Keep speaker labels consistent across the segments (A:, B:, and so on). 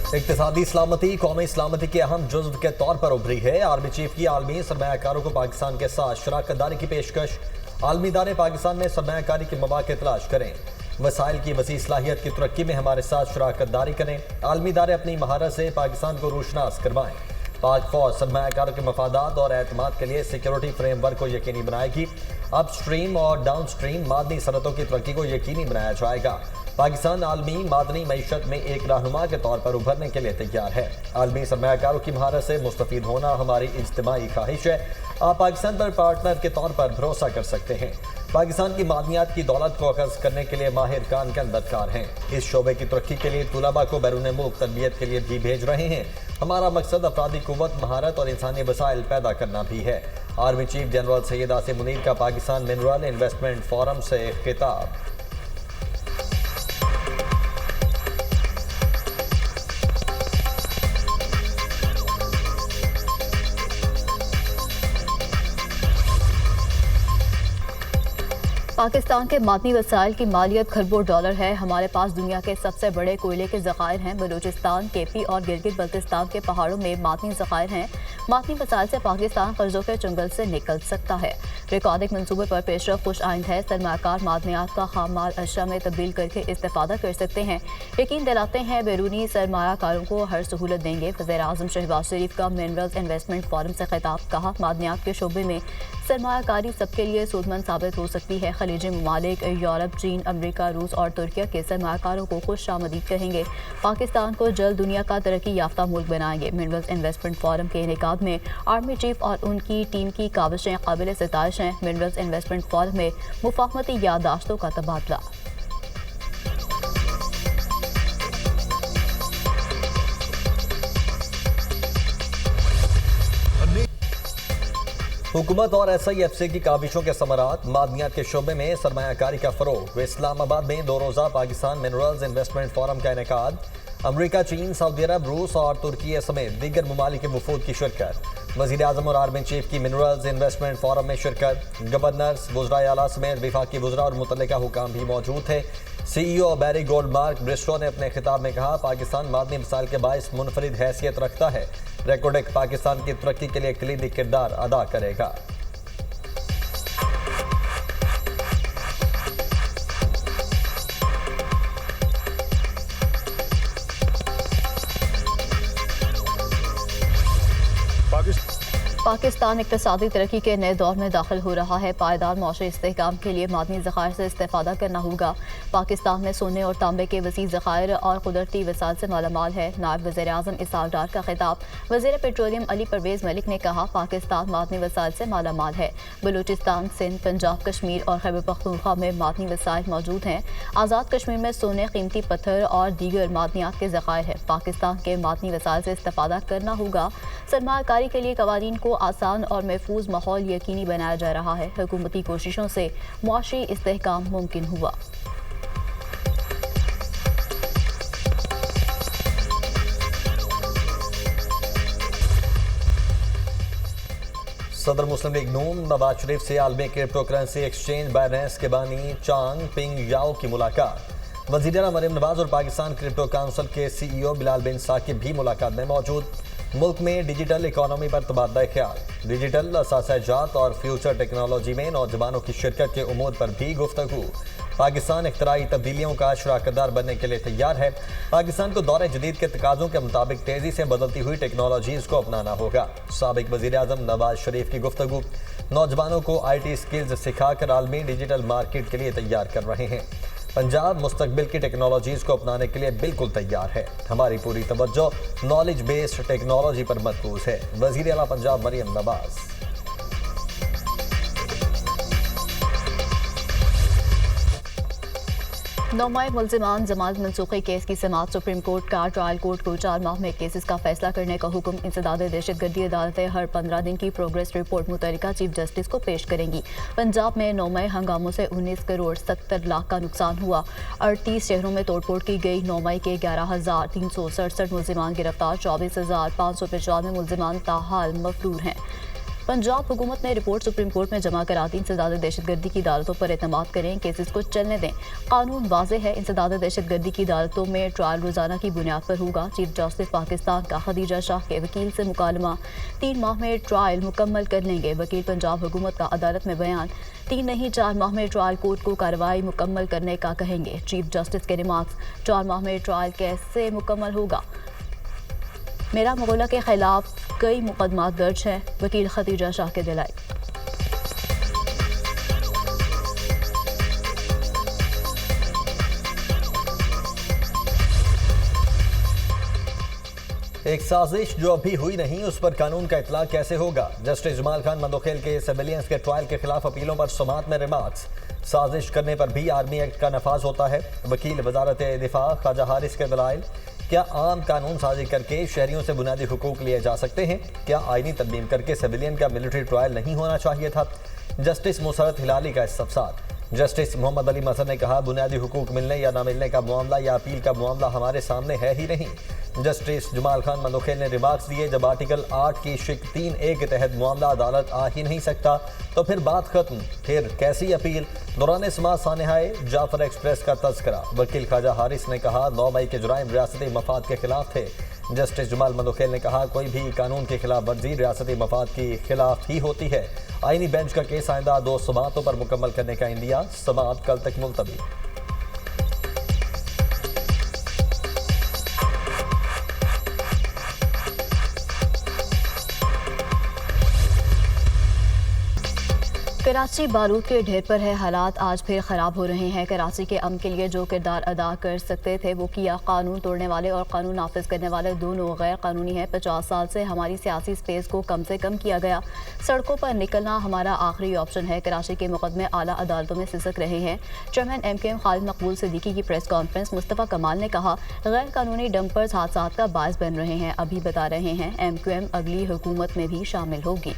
A: इक्तिसादी सलामती कौमी सलामती के अहम जुज़्व के तौर पर उभरी है। आर्मी चीफ की आलमी सरमायाकारों को पाकिस्तान के साथ शराकतदारी की पेशकश। आलमी इदारे पाकिस्तान में सरमायाकारी के मौके तलाश करें, वसाइल की वसी सलाहियत की तरक्की में हमारे साथ शराकतदारी करें। आलमी इदारे अपनी महारत से पाकिस्तान को रोशनास करवाएं। पाक फौज सरमायाकारों के मफादात और एतमाद के लिए सिक्योरिटी फ्रेमवर्क को यकीनी बनाएगी। अपस्ट्रीम और डाउनस्ट्रीम मादनी सनतों की तरक्की को यकीनी बनाया जाएगा। पाकिस्तान आलमी मादनी मईशत में एक रहनुमा के तौर पर उभरने के लिए तैयार है। आलमी सरमायाकारों की महारत से मुस्तफीद होना हमारी इज्तिमाई ख्वाहिश है। आप पाकिस्तान पर पार्टनर के तौर पर भरोसा कर सकते हैं। पाकिस्तान की मादनियात की दौलत को अखज़ करने के लिए माहिर कान के दरकार हैं। इस शोबे की तरक्की के लिए तुलबा को बैरून मुल्क तरबियत के लिए भी भेज रहे हैं। हमारा मकसद अफरादी कुव्वत, महारत और इंसानी वसाइल पैदा करना भी है। Army chief general Syed Asim Munir का पाकिस्तान मिनरल इन्वेस्टमेंट फोरम से खिताब।
B: पाकिस्तान के मादनी वसाइल की मालियत खरबों डॉलर है। हमारे पास दुनिया के सबसे बड़े कोयले के ज़खायर हैं। बलूचिस्तान, केपी और गिलगित बल्तिस्तान के पहाड़ों में मादनी ज़खायर हैं। मादनी वसाइल से पाकिस्तान कर्जों के चंगल से निकल सकता है। रिकॉर्डिंग मंसूबे पर पेशरफ खुश आइंद है। सरमाकार मादनियात का खाम माल अशया में तब्दील करके इस्तेफादा कर सकते हैं। यकीन दिलाते हैं बैरूनी सरमायाकारों को हर सहूलत देंगे। वज़ीर-ए-आज़म शहबाज शरीफ का मिनरल्स इन्वेस्टमेंट फोरम से खिताब। कहा, मादनियात के शोबे में सरमायाकारी सबके लिए सूदमंद साबित हो सकती है। खलीजी ममालिक यूरोप, चीन, अमेरिका, रूस और तुर्किया के सरमायाकारों को खुश आमदीद कहेंगे। पाकिस्तान को जल्द दुनिया का तरक्की याफ्ता मुल्क बनाएंगे। मिनरल्स इन्वेस्टमेंट फोरम के इनेकाद में आर्मी चीफ और उनकी टीम की काविशें काबिल सितारिश हैं। मिनरल्स इन्वेस्टमेंट फोरम में मुफाहमती याददाश्तों का तबादला।
A: हुकूमत और SIFC की काविशों के समरात। मादनियात के शोबे में सरमायाकारी का फरोग। इस्लामाबाद में 2 रोज़ा पाकिस्तान मिनरल्स इन्वेस्टमेंट फोरम का इनेकाद। अमरीका, चीन, सऊदी अरब, रूस और तुर्की समेत दीगर ममालिक के वफूद की शिरकत। वज़ीर-ए-आज़म और आर्मी चीफ की मिनरल्स इन्वेस्टमेंट फोरम में शिरकत। गवर्नर्स, वज़राए आला समेत विफाकी वज़रा और मुतल्लिका हुकाम भी मौजूद थे। CEO बैरी गोल्डमार्क ब्रिस्टो ने अपने खिताब में कहा, पाकिस्तान मादनी मसाइल के बाइस मुनफरिद हैसियत रखता है। रेकोडेक पाकिस्तान की तरक्की के लिए कलीदी किरदार अदा करेगा।
B: पाकिस्तान इक़्तिसादी तरक्की के नए दौर में दाखिल हो रहा है। पायदार मौशरी इस्तेहकाम के लिए मादनी ज़खायर से इस्तेफादा करना होगा। पाकिस्तान में सोने और तांबे के वसी ज़खायर और कुदरती वसाइल से मालामाल है। नायब वज़ीर-ए-आज़म इसहाक डार का खिताब। वज़ीर पेट्रोलियम अली परवेज़ मलिक ने कहा, पाकिस्तान मादनी वसाइल से मालामाल है। बलूचिस्तान, सिंध, पंजाब, कश्मीर और खैबर पख्तूनख्वा में मादनी वसाइल मौजूद हैं। आज़ाद कश्मीर में सोने, कीमती पत्थर और दीगर मादनियात के ज़खायर हैं। पाकिस्तान के मादनी वसाइल से इस्तेफादा करना होगा। सरमायाकारी के लिए कवानीन को आसान और महफूज माहौल यकीनी बनाया जा रहा है। हुकूमती कोशिशों से मुआशी इस्तेहकाम मुमकिन हुआ।
A: सदर मुस्लिम लीग नून नवाज शरीफ से आलमी क्रिप्टो करेंसी एक्सचेंज बाइनेंस के बानी चांग पिंग याओ की मुलाकात। वज़ीर-ए-आला मरीम नवाज और पाकिस्तान क्रिप्टो काउंसिल के CEO बिलाल बिन साकिब भी मुलाकात में मौजूद। मुल्क में डिजिटल इकोनॉमी पर तबादला ख्याल। डिजिटल असासाजात और फ्यूचर टेक्नोलॉजी में नौजवानों की शिरकत के उमूद पर भी गुफ्तगू। पाकिस्तान इख्तराई तब्दीलियों का शराकतदार बनने के लिए तैयार है। पाकिस्तान को दौर जदीद के तकाज़ों के मुताबिक तेज़ी से बदलती हुई टेक्नोलॉजीज़ को अपनाना होगा। साबिक वज़ीर-ए-आज़म नवाज शरीफ की गुफ्तगू। नौजवानों को IT स्किल्स सिखाकर आलमी डिजिटल मार्केट के लिए तैयार कर रहे हैं। पंजाब मुस्तकबिल की टेक्नोलॉजीज़ को अपनाने के लिए बिल्कुल तैयार है। हमारी पूरी तवज्जो नॉलेज बेस्ड टेक्नोलॉजी पर मरकूज है। वज़ीर-ए-आला पंजाब मरीम नवाज।
B: नौमाए मुल्ज़िमान जमानत मनसूखी केस की समाअत। सुप्रीम कोर्ट का ट्रायल कोर्ट को 4 माह में केसेस का फैसला करने का हुक्म। इंसदाद दहशतगर्दी अदालतें हर 15 दिन की प्रोग्रेस रिपोर्ट मुतल्लिका चीफ जस्टिस को पेश करेंगी। पंजाब में नौमाए हंगामों से 19 करोड़ 70 लाख का नुकसान हुआ। 38 शहरों में तोड़फोड़ की गई। नौमाई के 11,367 मुल्ज़िमान गिरफ्तार। 24,595 मुल्ज़िमान ताहाल मफरूर हैं। पंजाब हुकूमत ने रिपोर्ट सुप्रीम कोर्ट में जमा करा दी। इंसदाद दहशतगर्दी की अदालतों पर एतमाद करें, केसेस को चलने दें। कानून वाज़ेह है, इंसदाद दहशतगर्दी की अदालतों में ट्रायल रोजाना की बुनियाद पर होगा। चीफ जस्टिस पाकिस्तान का खदीजा शाह के वकील से मुकालमा, 3 माह में ट्रायल मुकम्मल कर लेंगे। वकील पंजाब हुकूमत का अदालत में बयान, 3 नहीं 4 माह में ट्रायल कोर्ट को कार्रवाई मुकम्मल करने का कहेंगे। चीफ जस्टिस के रिमार्क्स, 4 माह में ट्रायल कैसे मुकम्मल होगा? मेरा मुगला के खिलाफ कई मुकदमा दर्ज हैं, वकील खदीजा शाह के दिलाई।
A: एक साजिश जो अभी हुई नहीं, उस पर कानून का इतलाक कैसे होगा? जस्टिस जमाल खान मंदोखेल के सिविलियंस के ट्रायल के खिलाफ अपीलों पर समाअत में रिमार्क्स, साजिश करने पर भी आर्मी एक्ट का नफाज होता है। वकील वजारत दिफा ख्वाजा हारिस के दलाइल, क्या आम कानून साजी करके शहरियों से बुनियादी हुकूक लिए जा सकते हैं? क्या आईनी तरमीम करके सिविलियन का मिलिट्री ट्रायल नहीं होना चाहिए था? जस्टिस मुसरत हिलाली का इस्तफसार। जस्टिस मोहम्मद अली मसर ने कहा, बुनियादी हुकूक मिलने या ना मिलने का मामला या अपील का मामला हमारे सामने है ही नहीं। जस्टिस जमाल खान मंदोखेल ने रिमार्क्स दिए, जब आर्टिकल 8 की शिक 3A के तहत मामला अदालत आ ही नहीं सकता तो फिर बात खत्म, फिर कैसी अपील? दौरान समाअत सानहाए जाफर एक्सप्रेस का तज़किरा। वकील ख्वाजा हारिस ने कहा, 9 मई के जुराइम रियासती मफाद के खिलाफ थे। जस्टिस जमाल मंदोखेल ने कहा, कोई भी कानून की खिलाफ वर्जी रियासती मफाद की खिलाफ ही होती है। आईनी बेंच का केस आइंदा 2 समाअतों पर मुकम्मल करने का इंदिया, समाअत कल तक मुलतवी।
B: कराची बारूद के ढेर पर है, हालात आज फिर ख़राब हो रहे हैं। कराची के अमन के लिए जो किरदार अदा कर सकते थे वो किया। कानून तोड़ने वाले और कानून नाफिज करने वाले दोनों गैर कानूनी हैं। 50 साल से हमारी सियासी स्पेस को कम से कम किया गया। सड़कों पर निकलना हमारा आखिरी ऑप्शन है। कराची के मुकदमे आला अदालतों में सिसक रहे हैं। चेयरमैन MQM खालिद मकबूल सिद्दीकी की प्रेस कॉन्फ्रेंस। मुस्तफ़ा कमाल ने कहा, गैर कानूनी डंपर्स हादसात का बायस बन रहे हैं। अभी बता रहे हैं MQM अगली हुकूमत में भी शामिल होगी।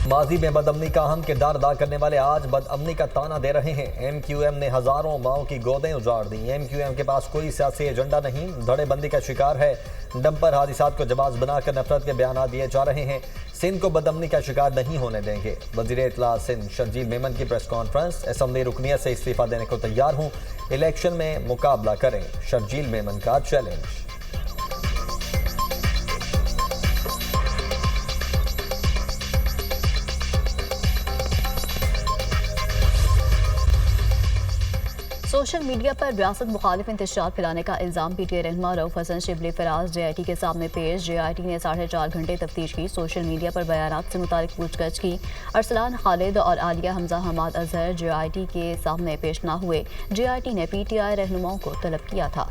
A: माजी में बदअमनी का अहम किरदार अदा करने वाले आज बदअमनी का ताना दे रहे हैं। MQM ने हजारों माओं की गोदें उजाड़ दी। MQM के पास कोई सियासी एजेंडा नहीं, धड़ेबंदी का शिकार है। डंपर हादिसात को जवाब बनाकर नफरत के बयान दिए जा रहे हैं। सिंध को बदअमनी का शिकार नहीं होने देंगे। वजीर इत्तला सिंध शर्जील मेमन की प्रेस कॉन्फ्रेंस। असम्बली रुकनियत से इस्तीफा देने को तैयार हूँ, इलेक्शन में मुकाबला करें, शर्जील मेमन का चैलेंज।
B: सोशल मीडिया पर रियासत मुखालिफ इंतशार फैलाने का इल्ज़ाम PTI रहनुमा रऊफ हसन शिबली फराज JIT के सामने पेश। JIT ने 4.5 घंटे तफ्तीश की। सोशल मीडिया पर बयानात से मुतालिक पूछताछ की। अरसलान खालिद और आलिया हमजा हमाद अजहर JIT के सामने पेश ना हुए। JIT ने PTI रहनुमाओं को तलब किया था।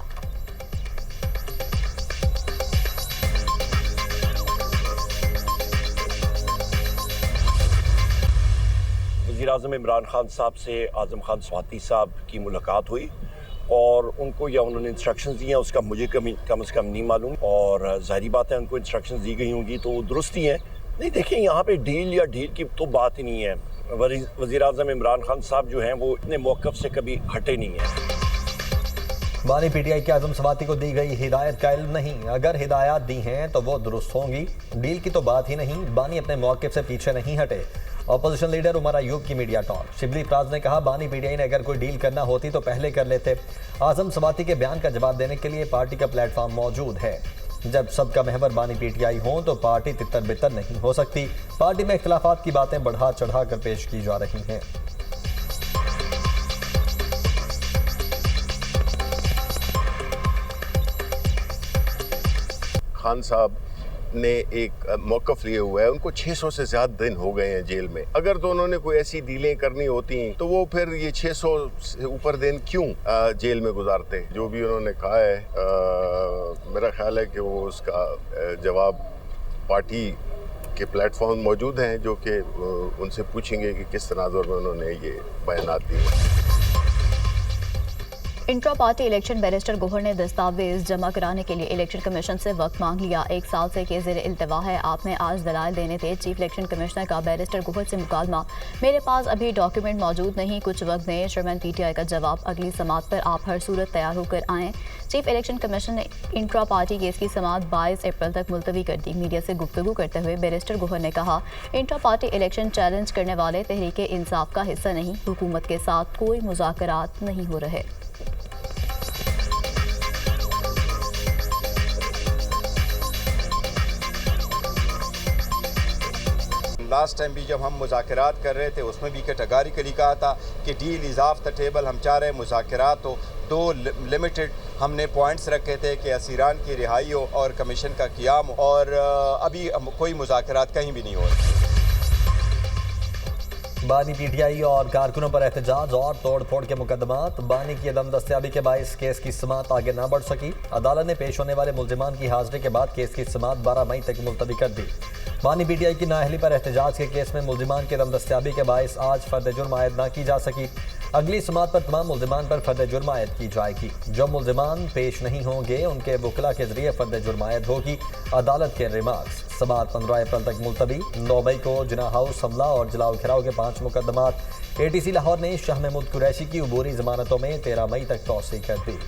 C: वज़ीर-ए-आज़म इमरान खान साहब से आज़म खान स्वाति साहब की मुलाकात हुई और उनको या उन्होंने इंस्ट्रक्शंस दी हैं, उसका मुझे कम से कम नहीं मालूम। और ज़ाहिरी बात है उनको इंस्ट्रक्शंस दी गई होंगी तो दुरुस्त ही हैं। नहीं, देखिए यहाँ पे डील या ढील की तो बात ही नहीं है। वज़ीर-ए-आज़म इमरान खान साहब जो हैं वो इतने मौक़िफ़ से कभी हटे नहीं हैं।
A: बानी PTI के आज़म स्वाति को दी गई हिदायत का इल्म नहीं, अगर हिदायत दी हैं तो वो दुरुस्त होंगी। डील की तो बात ही नहीं, बानी अपने मौक़िफ़ से पीछे नहीं हटे। अपोजिशन लीडर उमर अयूब की मीडिया टॉक। शिबली फराज ने कहा, बानी PTI ने अगर कोई डील करना होती तो पहले कर लेते। आज़म स्वाति के बयान का जवाब देने के लिए पार्टी का प्लेटफॉर्म मौजूद है। जब सबका महवर बानी PTI हो तो पार्टी तितर बितर नहीं हो सकती। पार्टी में इख्तिलाफात की बातें बढ़ा चढ़ा कर पेश की जा रही हैं।
D: खान साहब ने एक मौक़िफ़ लिए हुआ है, उनको 600 से ज़्यादा दिन हो गए हैं जेल में। अगर तो उन्होंने कोई ऐसी डीलें करनी होती तो वो फिर ये 600 से ऊपर दिन क्यों जेल में गुजारते। जो भी उन्होंने कहा है मेरा ख्याल है कि वो उसका जवाब पार्टी के प्लेटफॉर्म मौजूद हैं जो कि उनसे पूछेंगे कि किस तनाज़ुर में उन्होंने ये बयानात दिए।
B: Intra party election barrister Gohar ने दस्तावेज जमा कराने के लिए इलेक्शन कमीशन से वक्त मांग लिया। 1 साल से के ज़ेर इल्तवा है, आपने आज दलाइल देने थे। चीफ इलेक्शन कमिश्नर का बैरिस्टर गोहर से मुकालमा, मेरे पास अभी डॉक्यूमेंट मौजूद नहीं, कुछ वक्त दें। चेयरमैन PTI का जवाब, अगली समात पर आप हर सूरत तैयार होकर आएँ। चीफ इलेक्शन कमीशन ने इंट्रा पार्टी केस की समात 22 अप्रैल तक मुलतवी कर दी। मीडिया से गुफ्तगू करते हुए बैरिस्टर गोहर ने कहा, इंट्रा पार्टी इलेक्शन चैलेंज करने वाले तहरीक इंसाफ का हिस्सा नहीं, हुकूमत के साथ कोई मुज़ाकरात नहीं हो रहे।
E: लास्ट टाइम भी जब हम मुज़ाकरात कर रहे थे उसमें भी कैटेगरिकली कहा था कि deal is of the table, हम चाह रहे हैं मुज़ाकरात हो। 2 लिमिटेड हमने पॉइंट्स रखे थे कि असीरान की रिहाई हो और कमीशन का क़याम हो, और अभी कोई मुज़ाकरात कहीं भी नहीं हो रहे।
A: बानी PTI और कारकुनों पर एहतजाज और तोड़ फोड़ के मुकदमात। बानी की अदम दस्तयाबी के बायस केस की समात आगे न बढ़ सकी। अदालत ने पेश होने वाले मुल्जिमान की हाजिरी के बाद केस की समात 12 मई तक मुलतवी कर दी। बानी PTI की नाअहली पर एहतजाज के केस में मुल्जिमान की अदम दस्तयाबी के बायस आज फर्द जुर्म आयद न की जा सकी। अगली समात पर तमाम मुल्जिमान पर फर्द जुर्म आयद की जाएगी। जो मुल्जिमान पेश नहीं होंगे उनके वकला के जरिए फर्द जुर्म आयद होगी। अदालत के रिमार्क्स। समात 15 अप्रैल तक मुलतवी। 9 मई को जिना हाउस हमला और जलाओ घिराव के 5 मुकदमात। ATC लाहौर ने शाह महमूद कुरैशी की उबूरी जमानतों में 13 मई तक तौसीह कर दी।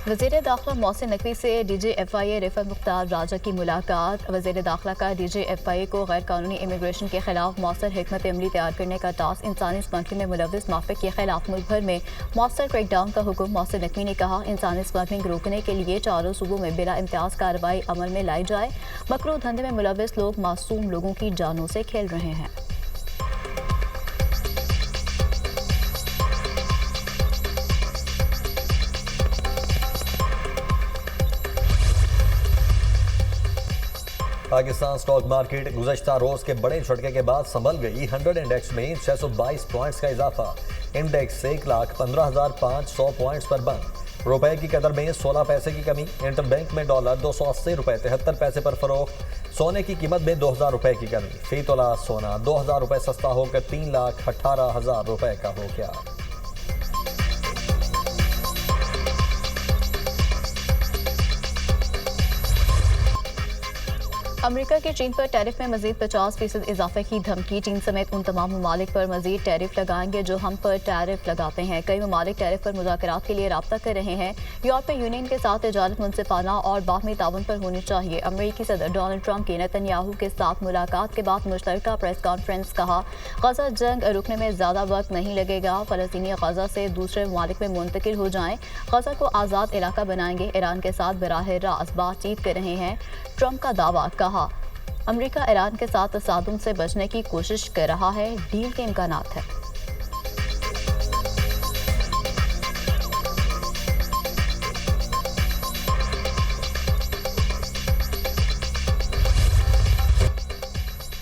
B: वज़ीर दाखिला मोहसिन नकवी से DG FIA रिफत मुख्तार राजा की मुलाकात। वज़ीर दाखिला का DG FIA को गैर कानूनी इमिग्रेशन के खिलाफ मौसर हिकमत अमली तैयार करने का टास्क, इंसानी स्मगलिंग में मुलव्वस माफिक के खिलाफ मुल्क भर में मौसर क्रैकडाउन का हुक्म। मोहसिन नकवी ने कहा, इंसानी स्मगलिंग रोकने के लिए चारों सूबों में बिला इम्तियाज कार्रवाई अमल में लाई जाए। मकरू धंधे में मुलव्वस लोग मासूम लोगों की जानों से खेल रहे हैं।
A: पाकिस्तान स्टॉक मार्केट गुज़श्ता रोज के बड़े झटके के बाद संभल गई। 100 इंडेक्स में 622 पॉइंट्स का इजाफा। इंडेक्स 1,15,500 पॉइंट्स पर बंद। रुपए की कदर में 16 पैसे की कमी। इंटरबैंक में डॉलर 280 रुपए 73 पैसे पर फरोख्त। सोने की कीमत में 2,000 रुपए की कमी। फी तोला सोना 2,000 रुपए सस्ता होकर 3,18,000 रुपए का हो गया।
B: अमेरिका के चीन पर टैरिफ में मजीद 50% इजाफे की धमकी। चीन समेत उन तमाम ममालिक पर मजीद टैरिफ लगाएंगे जो हम पर टैरिफ लगाते हैं। कई ममालिक टैरिफ पर मुज़ाकरात के लिए राब्ता कर रहे हैं। यूरोपीय यूनियन के साथ तजारत मुनसिफाना और बाहमी ताउन पर होनी चाहिए। अमेरिकी सदर डोनाल्ड ट्रंप की नेतन्याहू के साथ मुलाकात के बाद मुश्तरका प्रेस कॉन्फ्रेंस। कहा, गजा जंग रुकने में ज़्यादा वक्त नहीं लगेगा। फ़लस्तीनी गजा से दूसरे ममालिक में मुंतकिल हो जाएं। गजा को आज़ाद इलाका बनाएंगे। ईरान के साथ बराह रास्त बातचीत कर रहे हैं। ट्रंप का दावा। कहा, अमेरिका ईरान के साथ तसादुम से बचने की कोशिश कर रहा है। डील के इम्कानात है।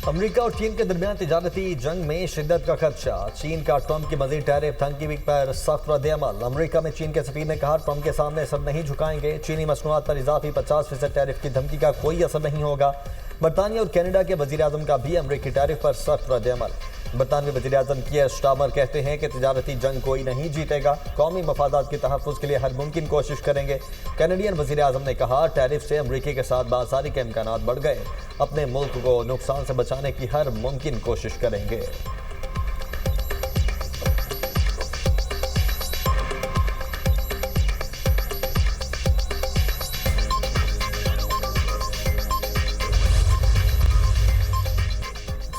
A: अमेरिका और चीन के दरमियान तिजारती जंग में शिद्दत का खदशा। चीन का ट्रंप की मजीद टैरिफ धमकी पर सख्त रद्द-ए-अमल। अमेरिका में चीन के सफीर ने कहा, ट्रंप के सामने सर नहीं झुकाएंगे। चीनी मसनूआत पर इजाफी 50% टैरिफ की धमकी का कोई असर नहीं होगा। बरतानिया और कनाडा के वज़ीर-ए-आज़म का भी अमेरिकी टैरिफ पर सख्त रद्द-ए-अमल। बरतानवी वज़ीर-ए-आज़म कियर स्टारमर कहते हैं कि तिजारती जंग कोई नहीं जीतेगा। कौमी मफादात के तहफ़्फ़ुज़ के लिए हर मुमकिन कोशिश करेंगे। कैनेडियन वज़ीर-ए-आज़म ने कहा, टैरिफ से अमेरिका के साथ बाज़ारी के इम्कानात बढ़ गए। अपने मुल्क को नुकसान से बचाने की हर मुमकिन कोशिश करेंगे।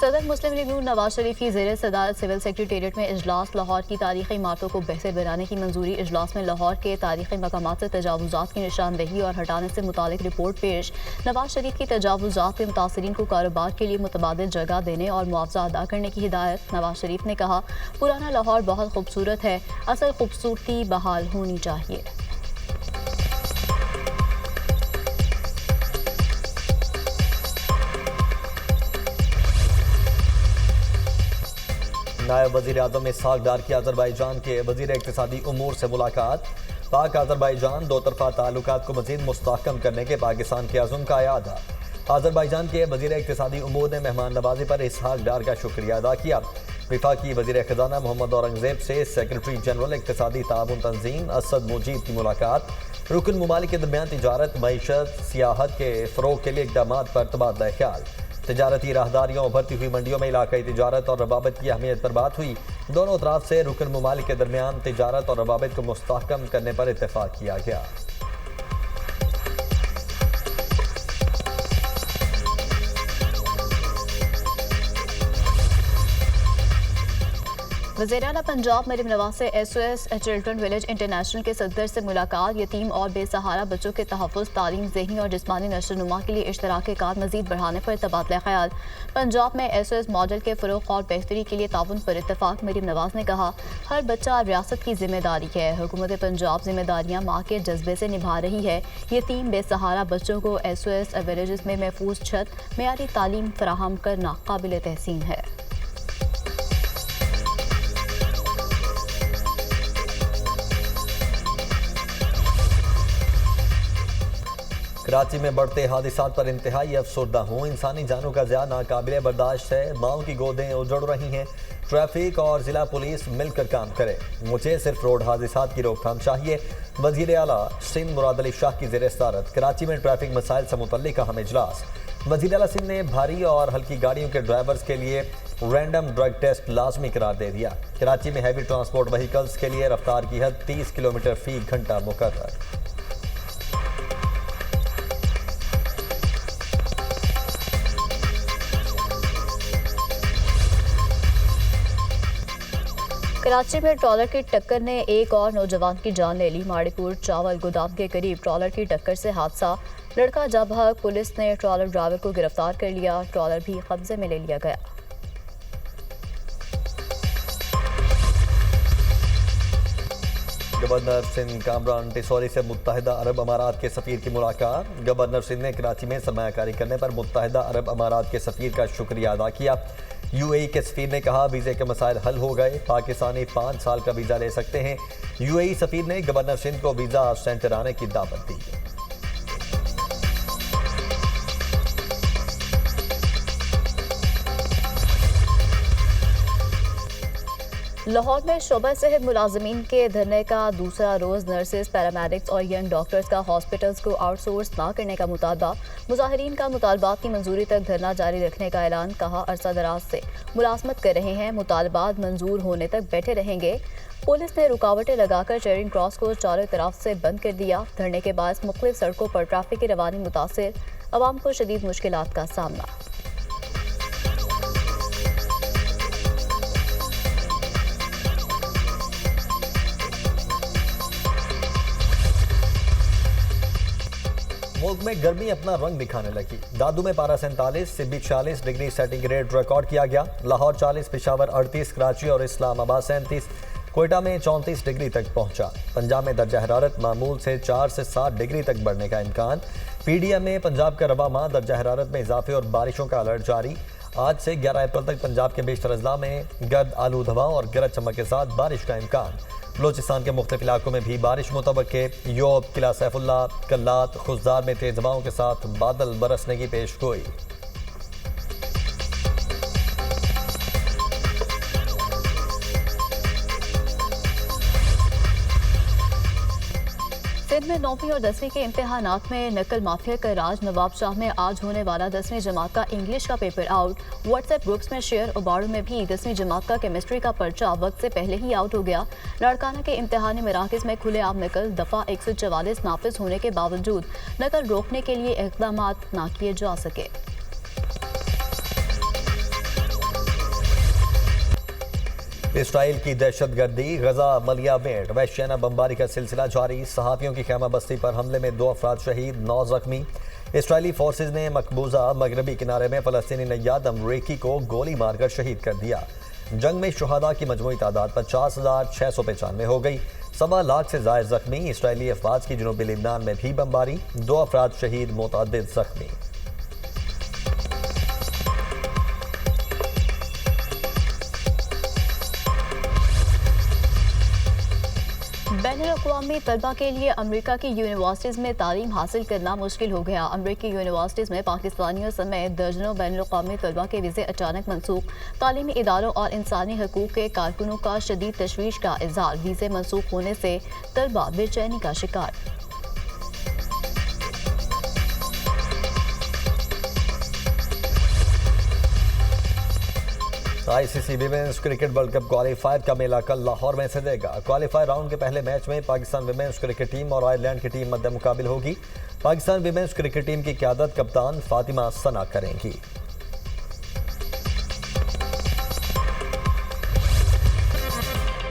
B: सदर मुस्लिम लीग नून नवाज शरीफ की ज़ेर सदारत सिविल सेक्रेटेरिएट में इजलास। लाहौर की तारीखी इमारतों को बेहतर बनाने की मंजूरी। इजलास में लाहौर के तारीखी मकामात से तजावुज़ात की निशानदेही और हटाने से मुतालिक रिपोर्ट पेश। नवाज शरीफ की तजावुज़ात के मुतासरीन को कारोबार के लिए मुतबादिल जगह देने और मुआवजा अदा करने की हिदायत। नवाज शरीफ ने कहा, पुराना लाहौर बहुत खूबसूरत है, असल खूबसूरती बहाल होनी चाहिए। नायब वज़ीर-ए-आज़म इसहाक़ डार की अज़रबैजान के वज़ीर इक़्तिसादी उमूर से मुलाकात।
A: पाक आज़रबाईजान दो तरफा ताल्लुकात को मज़ीद मुस्तहकम करने के पाकिस्तान के अज़्म का यादा। आज़रबाईजान के वज़ीर इक़्तिसादी उमूर ने मेहमान नवाजी पर इसहाक डार का शुक्रिया अदा किया। वफाकी वज़ीर ख़जाना मोहम्मद औरंगज़ेब से सेक्रेटरी जनरल इक़्तिसादी ताउन तंजीम असद मुजीब की मुलाकात। रुकन ममालिक के दरमियान तिजारत, मईशत, सियाहत के फ़रोग के लिए इक़दामात पर तबादला ख्याल। तिजारती राहदारियों, उभरती हुई मंडियों में इलाकाई तिजारत और रवाबत की अहमियत पर बात हुई। दोनों अतराफ से रुकन ममालिक के दरमियान तिजारत और रवाबत को मुस्तहकम करने पर इत्तेफाक किया गया।
B: वज़ीर-ए-आला पंजाब मरीम नवाज से SOS चिल्ड्रन विलेज इंटरनेशनल के सदर से मुलाकात। यतीम और बेसहारा बच्चों के तहफ़्फ़ुज़, तालीम, ज़हनी और जिस्मानी नशोनुमा के लिए इश्तराकी कार मज़ीद बढ़ाने पर तबादला ख्याल। पंजाब में SOS मॉडल के फ़रोग़ और बेहतरी के लिए ताउन पर इत्तफ़ाक़। मरीम नवाज ने कहा, हर बच्चा रियासत की जिम्मेदारी है। हुकूमत पंजाब जिम्मेदारियाँ माँ के जज्बे से निभा रही है। यतीम बेसहारा बच्चों को SOS विलेज में महफूज छत, मेयारी तालीम फराहम करना काबिल तहसीन है।
A: कराची में बढ़ते हादिसात पर इंतहाई अफसरदा हूँ। इंसानी जानों का ज़िया नाकाबिल बर्दाश्त है। माओं की गोदें उजड़ रही हैं। ट्रैफिक और ज़िला पुलिस मिलकर काम करे। मुझे सिर्फ रोड हादिसात की रोकथाम चाहिए। वज़ीर आला सिंध मुराद अली शाह की ज़ेर सदारत कराची में ट्रैफिक मसाइल से मुतल्लिक़ अहम इजलास। वज़ीर आला सिंध ने भारी और हल्की गाड़ियों के ड्राइवर्स के लिए रैंडम ड्रग टेस्ट लाजमी करार दे दिया। कराची में हैवी ट्रांसपोर्ट व्हीकल्स के लिए रफ्तार की हद 30 किलोमीटर फी घंटा मुकर्रर।
B: कराची में ट्रॉलर की टक्कर ने एक और नौजवान की जान ले ली। माड़ीपुर चावल गोदाम के करीब ट्रॉलर की टक्कर से हादसा। लड़का जब भाग, पुलिस ने ट्रॉलर ड्राइवर को गिरफ्तार कर लिया। ट्रॉलर भी कब्जे में ले लिया गया।
A: गवर्नर सिंध कामरान टिसौरी से मुत्तहिदा अरब अमारात के सफ़ीर की मुलाकात। गवर्नर सिंध ने कराची में सरमायाकारी करने पर मुत्तहिदा अरब अमारात के सफ़ीर का शुक्रिया अदा किया। UAE के सफ़ीर ने कहा, वीज़े के मसाइल हल हो गए। पाकिस्तानी 5 साल का वीज़ा ले सकते हैं। UAE सफ़ीर ने गवर्नर सिंध को वीज़ा सेंटर आने की दावत दी।
B: लाहौर में शोबा सेहत मुलाजमीन के धरने का दूसरा रोज़। नर्सेज, पैरामेडिक्स और यंग डॉक्टर्स का हॉस्पिटल्स को आउटसोर्स ना करने का मुतालबा। मुजाहिरीन का मुतालबात की मंजूरी तक धरना जारी रखने का ऐलान। कहा, अरसा दराज से मुलाजमत कर रहे हैं, मुतालबात मंजूर होने तक बैठे रहेंगे। पुलिस ने रुकावटें लगाकर चेरिंग क्रॉस को चारों तरफ से बंद कर दिया। धरने के बाद मुख्तलिफ सड़कों पर ट्रैफिक की रवानी मुतासिर। अवाम को शदीद मुश्किलात का सामना।
A: मुल्क में गर्मी अपना रंग दिखाने लगी। दादू में पारा 47, सिब्बी 46 डिग्री सेंटीग्रेड रिकॉर्ड किया गया। लाहौर 40, पेशावर 38, कराची और इस्लामाबाद 37, कोयटा में 34 डिग्री तक पहुंचा। पंजाब में दर्जा हरारत मामूल से 4 से 7 डिग्री तक बढ़ने का इम्कान। PDM में पंजाब का रवा माह दर्जा हरारत में इजाफे और बारिशों का अलर्ट जारी। आज से 11 अप्रैल तक पंजाब के बेशतर अजला में गर्द आलूद हवा और गरज चमक के साथ बारिश का इम्कान। बलोचिस्तान के मुख्तलिफ इलाकों में भी बारिश मुतवक्के। योब, किला सैफुल्ला, कल्लात, खुशदार में तेज हवाओं के साथ बादल बरसने की पेशगोई।
B: सिंध में 9वीं और 10वीं के इम्तिहानात में नकल माफिया का राज। नवाब शाह में आज होने वाला 10वीं जमात का इंग्लिश का पेपर आउट। व्हाट्सएप ग्रुप्स में शेयर। उबाड़ू में भी 10वीं जमात का केमिस्ट्री का पर्चा वक्त से पहले ही आउट हो गया। लाड़काना के इम्तिहानी मराकज़ में खुलेआम नकल। दफ़ा 144 नाफिज होने के बावजूद नकल रोकने के लिए इक़दाम ना किए जा सके।
A: इसराइल की दहशतगर्दी। गजा मलिया में वहशियाना बमबारी का सिलसिला जारी। सहाफ़ियों की खैमा बस्ती पर हमले में 2 अफराद शहीद, 9 जख्मी। इसराइली फोर्सेज ने मकबूजा मगरबी किनारे में फ़लस्तीनी नैयाद अमरीकी को गोली मारकर शहीद कर दिया। जंग में शुहदा की मजमूई तादाद 50,695 हो गई। 1.25 लाख से ज़ायद जख्मी। इसराइली अफवाज की जनूबी लिबनान में भी बमबारी, 2 अफराद शहीद, मुतअद्दिद जख्मी।
B: बैनुल अक़वामी तलबा के लिए अमेरिका की यूनिवर्सिटीज़ में तालीम हासिल करना मुश्किल हो गया। अमेरिकी यूनिवर्सिटीज़ में पाकिस्तानियों समेत दर्जनों बैनुल-अक़वामी तलबा के वीज़े अचानक मनसूख। तालीमी इदारों और इंसानी हकूक़ के कारकुनों का शदीद तशवीश का इज़हार। वीज़े मनसूख होने से तलबा बेचैनी का शिकार।
A: ICC women's cricket world cup qualifier का मेला कल लाहौर में सजेगा। क्वालीफायर राउंड के पहले मैच में पाकिस्तान विमेंस क्रिकेट टीम और आयरलैंड की टीम मद्दे मुकाबिल होगी। पाकिस्तान विमेंस क्रिकेट टीम की क़यादत कप्तान फातिमा सना करेंगी।